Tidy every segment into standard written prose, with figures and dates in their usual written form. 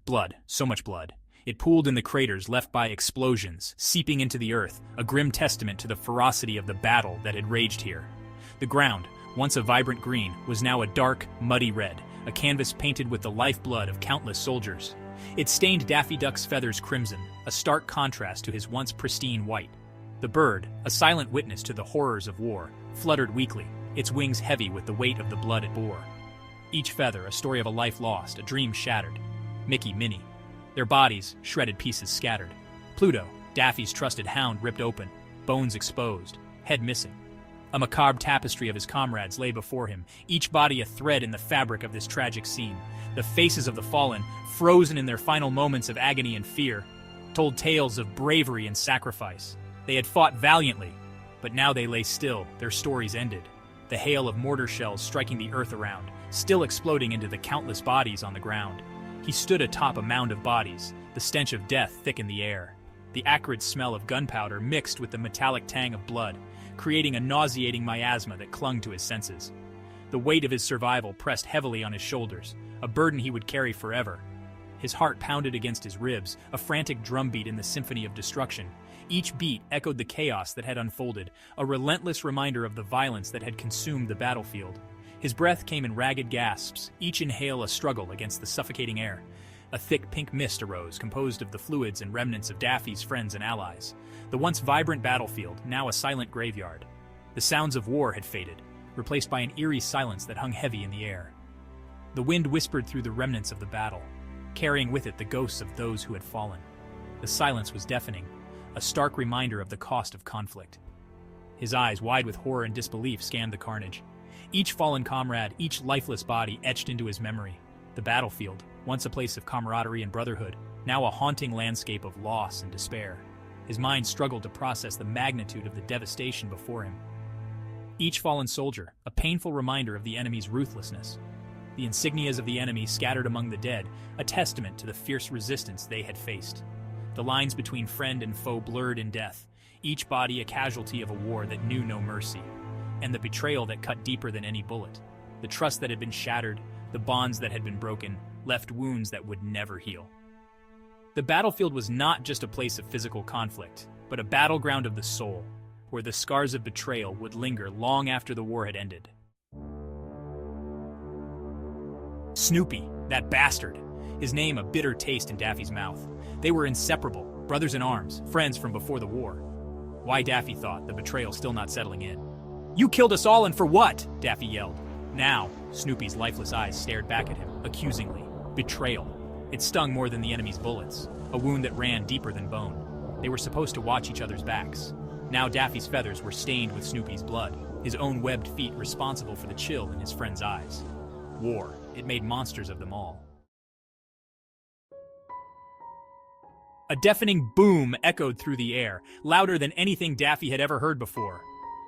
Blood, so much blood. It pooled in the craters left by explosions, seeping into the earth, a grim testament to the ferocity of the battle that had raged here. The ground, once a vibrant green, was now a dark, muddy red, a canvas painted with the lifeblood of countless soldiers. It stained Daffy Duck's feathers crimson, a stark contrast to his once pristine white. The bird, a silent witness to the horrors of war, fluttered weakly, its wings heavy with the weight of the blood it bore. Each feather a story of a life lost, a dream shattered. Mickey, Minnie. Their bodies, shredded pieces scattered. Pluto, Daffy's trusted hound, ripped open, bones exposed, head missing. A macabre tapestry of his comrades lay before him, each body a thread in the fabric of this tragic scene. The faces of the fallen, frozen in their final moments of agony and fear, told tales of bravery and sacrifice. They had fought valiantly, but now they lay still, their stories ended. The hail of mortar shells striking the earth around, still exploding into the countless bodies on the ground. He stood atop a mound of bodies, the stench of death thick in the air. The acrid smell of gunpowder mixed with the metallic tang of blood, creating a nauseating miasma that clung to his senses. The weight of his survival pressed heavily on his shoulders, a burden he would carry forever. His heart pounded against his ribs, a frantic drumbeat in the symphony of destruction. Each beat echoed the chaos that had unfolded, a relentless reminder of the violence that had consumed the battlefield. His breath came in ragged gasps, each inhale a struggle against the suffocating air. A thick pink mist arose, composed of the fluids and remnants of Daffy's friends and allies. The once vibrant battlefield, now a silent graveyard. The sounds of war had faded, replaced by an eerie silence that hung heavy in the air. The wind whispered through the remnants of the battle, carrying with it the ghosts of those who had fallen. The silence was deafening, a stark reminder of the cost of conflict. His eyes, wide with horror and disbelief, scanned the carnage. Each fallen comrade, each lifeless body etched into his memory. The battlefield, once a place of camaraderie and brotherhood, now a haunting landscape of loss and despair. His mind struggled to process the magnitude of the devastation before him. Each fallen soldier, a painful reminder of the enemy's ruthlessness. The insignias of the enemy scattered among the dead, a testament to the fierce resistance they had faced. The lines between friend and foe blurred in death, each body a casualty of a war that knew no mercy. And the betrayal that cut deeper than any bullet. The trust that had been shattered, the bonds that had been broken, left wounds that would never heal. The battlefield was not just a place of physical conflict, but a battleground of the soul, where the scars of betrayal would linger long after the war had ended. Snoopy, that bastard. His name a bitter taste in Daffy's mouth. They were inseparable, brothers in arms, friends from before the war. Why, Daffy thought, the betrayal still not settling in. "You killed us all, and for what?" Daffy yelled. Now, Snoopy's lifeless eyes stared back at him, accusingly. Betrayal. It stung more than the enemy's bullets, a wound that ran deeper than bone. They were supposed to watch each other's backs. Now Daffy's feathers were stained with Snoopy's blood, his own webbed feet responsible for the chill in his friend's eyes. War. It made monsters of them all. A deafening boom echoed through the air, louder than anything Daffy had ever heard before.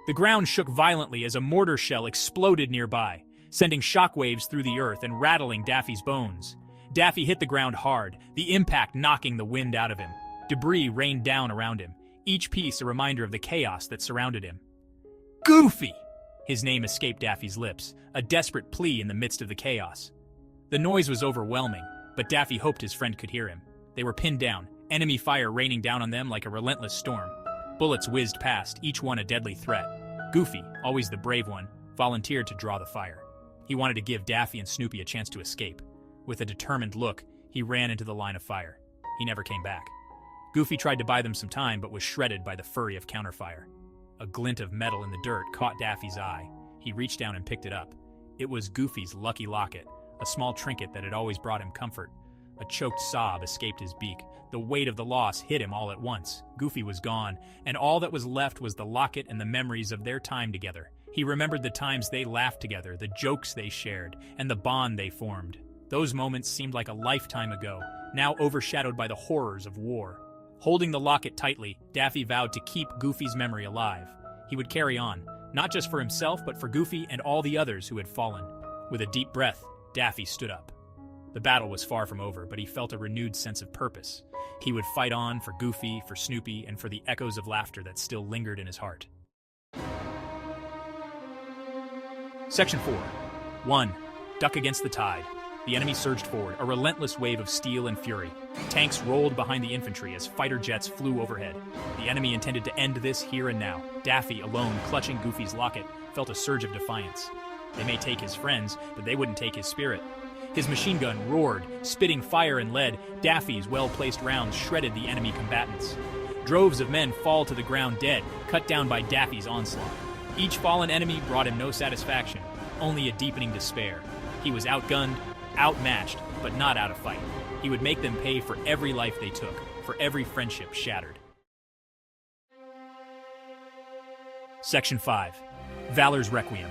The ground shook violently as a mortar shell exploded nearby, sending shockwaves through the earth and rattling Daffy's bones. Daffy hit the ground hard, the impact knocking the wind out of him. Debris rained down around him, each piece a reminder of the chaos that surrounded him. "Goofy!" His name escaped Daffy's lips, a desperate plea in the midst of the chaos. The noise was overwhelming, but Daffy hoped his friend could hear him. They were pinned down, enemy fire raining down on them like a relentless storm. Bullets whizzed past, each one a deadly threat. Goofy, always the brave one, volunteered to draw the fire. He wanted to give Daffy and Snoopy a chance to escape. With a determined look, he ran into the line of fire. He never came back. Goofy tried to buy them some time, but was shredded by the fury of counterfire. A glint of metal in the dirt caught Daffy's eye. He reached down and picked it up. It was Goofy's lucky locket, a small trinket that had always brought him comfort. A choked sob escaped his beak. The weight of the loss hit him all at once. Goofy was gone, and all that was left was the locket and the memories of their time together. He remembered the times they laughed together, the jokes they shared, and the bond they formed. Those moments seemed like a lifetime ago, now overshadowed by the horrors of war. Holding the locket tightly, Daffy vowed to keep Goofy's memory alive. He would carry on, not just for himself, but for Goofy and all the others who had fallen. With a deep breath, Daffy stood up. The battle was far from over, but he felt a renewed sense of purpose. He would fight on for Goofy, for Snoopy, and for the echoes of laughter that still lingered in his heart. Section 4. 1. Duck against the tide. The enemy surged forward, a relentless wave of steel and fury. Tanks rolled behind the infantry as fighter jets flew overhead. The enemy intended to end this here and now. Daffy, alone, clutching Goofy's locket, felt a surge of defiance. They may take his friends, but they wouldn't take his spirit. His machine gun roared, spitting fire and lead. Daffy's well-placed rounds shredded the enemy combatants. Droves of men fall to the ground dead, cut down by Daffy's onslaught. Each fallen enemy brought him no satisfaction, only a deepening despair. He was outgunned, outmatched, but not out of fight. He would make them pay for every life they took, for every friendship shattered. Section 5. Valor's Requiem.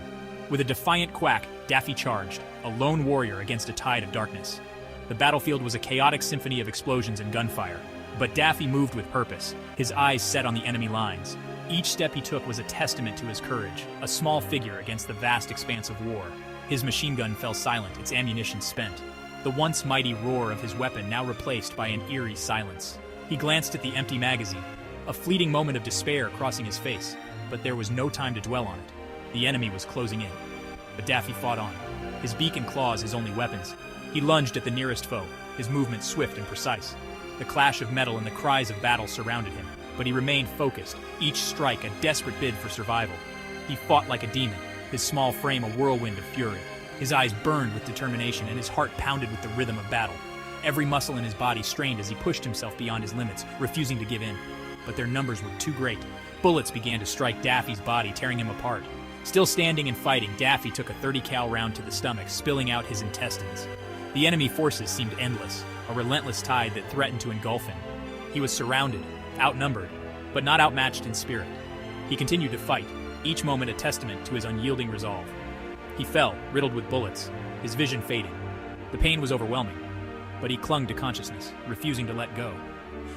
With a defiant quack, Daffy charged, a lone warrior against a tide of darkness. The battlefield was a chaotic symphony of explosions and gunfire, but Daffy moved with purpose, his eyes set on the enemy lines. Each step he took was a testament to his courage, a small figure against the vast expanse of war. His machine gun fell silent, its ammunition spent. The once mighty roar of his weapon now replaced by an eerie silence. He glanced at the empty magazine, a fleeting moment of despair crossing his face, but there was no time to dwell on it. The enemy was closing in. But Daffy fought on, his beak and claws his only weapons. He lunged at the nearest foe, his movements swift and precise. The clash of metal and the cries of battle surrounded him, but he remained focused, each strike a desperate bid for survival. He fought like a demon, his small frame a whirlwind of fury. His eyes burned with determination and his heart pounded with the rhythm of battle. Every muscle in his body strained as he pushed himself beyond his limits, refusing to give in. But their numbers were too great. Bullets began to strike Daffy's body, tearing him apart. Still standing and fighting, Daffy took a 30 cal round to the stomach, spilling out his intestines. The enemy forces seemed endless, a relentless tide that threatened to engulf him. He was surrounded, outnumbered, but not outmatched in spirit. He continued to fight, each moment a testament to his unyielding resolve. He fell, riddled with bullets, his vision fading. The pain was overwhelming, but he clung to consciousness, refusing to let go.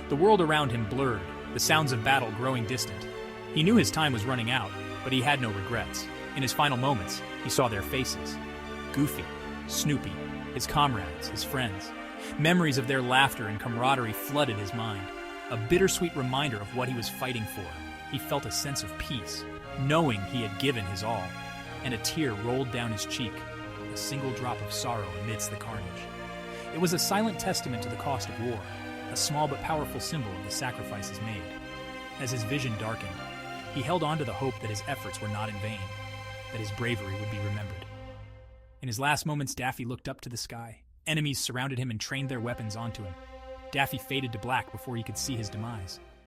The world around him blurred, the sounds of battle growing distant. He knew his time was running out, but he had no regrets. In his final moments, he saw their faces. Goofy, Snoopy, his comrades, his friends. Memories of their laughter and camaraderie flooded his mind. A bittersweet reminder of what he was fighting for. He felt a sense of peace, knowing he had given his all. And a tear rolled down his cheek, a single drop of sorrow amidst the carnage. It was a silent testament to the cost of war, a small but powerful symbol of the sacrifices made. As his vision darkened, he held on to the hope that his efforts were not in vain, that his bravery would be remembered. In his last moments, Daffy looked up to the sky. Enemies surrounded him and trained their weapons onto him. Daffy faded to black before he could see his demise.